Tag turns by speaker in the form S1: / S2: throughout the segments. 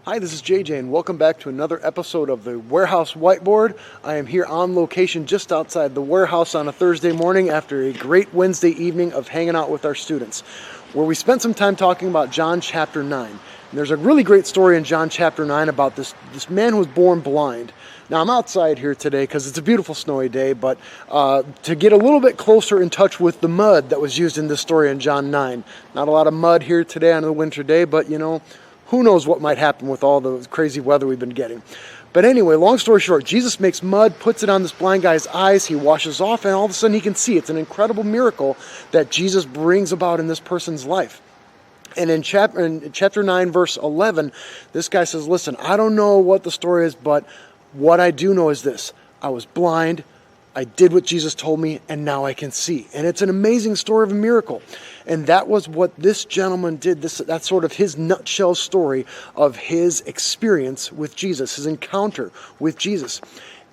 S1: Hi, this is JJ, and welcome back to another episode of the Warehouse Whiteboard. I am here on location just outside the warehouse on a Thursday morning after a great Wednesday evening of hanging out with our students, where we spent some time talking about John chapter 9. And there's a really great story in John chapter 9 about this man who was born blind. Now, I'm outside here today because it's a beautiful snowy day, but to get a little bit closer in touch with the mud that was used in this story in John 9. Not a lot of mud here today on a winter day, but you know, who knows what might happen with all the crazy weather we've been getting. But anyway, long story short, Jesus makes mud, puts it on this blind guy's eyes, he washes off, and all of a sudden he can see. It's an incredible miracle that Jesus brings about in this person's life. And in chapter 9, verse 11, this guy says, listen, I don't know what the story is, but what I do know is this. I was blind, I did what Jesus told me, and now I can see. And it's an amazing story of a miracle. And that was what this gentleman did. That's sort of his nutshell story of his experience with Jesus, his encounter with Jesus.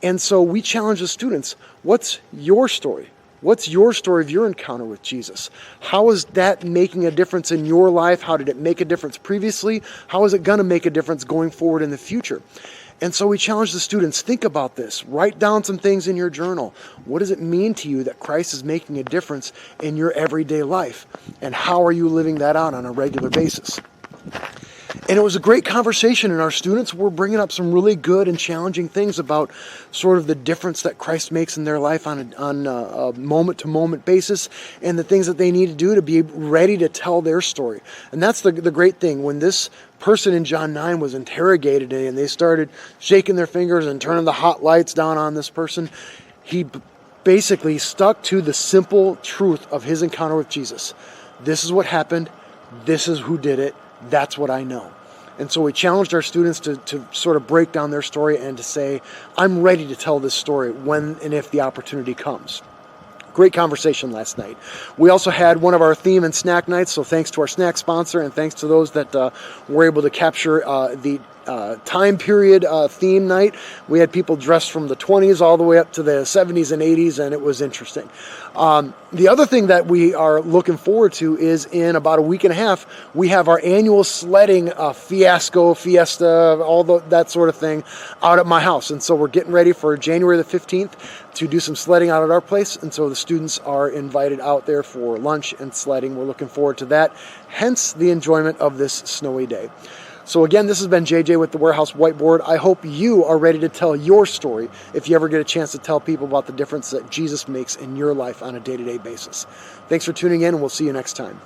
S1: And so we challenge the students, what's your story? What's your story of your encounter with Jesus? How is that making a difference in your life? How did it make a difference previously? How is it going to make a difference going forward in the future? And so we challenge the students, think about this. Write down some things in your journal. What does it mean to you that Christ is making a difference in your everyday life? And how are you living that out on a regular basis? And it was a great conversation, and our students were bringing up some really good and challenging things about sort of the difference that Christ makes in their life on a moment-to-moment basis, and the things that they need to do to be ready to tell their story. And that's the great thing. When this person in John 9 was interrogated and they started shaking their fingers and turning the hot lights down on this person, he basically stuck to the simple truth of his encounter with Jesus. This is what happened. This is who did it. That's what I know. And so we challenged our students to sort of break down their story and to say, I'm ready to tell this story when and if the opportunity comes. Great conversation last night. We also had one of our theme and snack nights, so thanks to our snack sponsor and thanks to those that were able to capture the time period theme night. We had people dressed from the 20s all the way up to the 70s and 80s, and it was interesting. The other thing that we are looking forward to is in about a week and a half, we have our annual sledding fiesta, all that sort of thing out at my house. And so we're getting ready for January the 15th to do some sledding out at our place. And so the students are invited out there for lunch and sledding. We're looking forward to that, hence the enjoyment of this snowy day. So again, this has been JJ with the Warehouse Whiteboard. I hope you are ready to tell your story if you ever get a chance to tell people about the difference that Jesus makes in your life on a day-to-day basis. Thanks for tuning in, and we'll see you next time.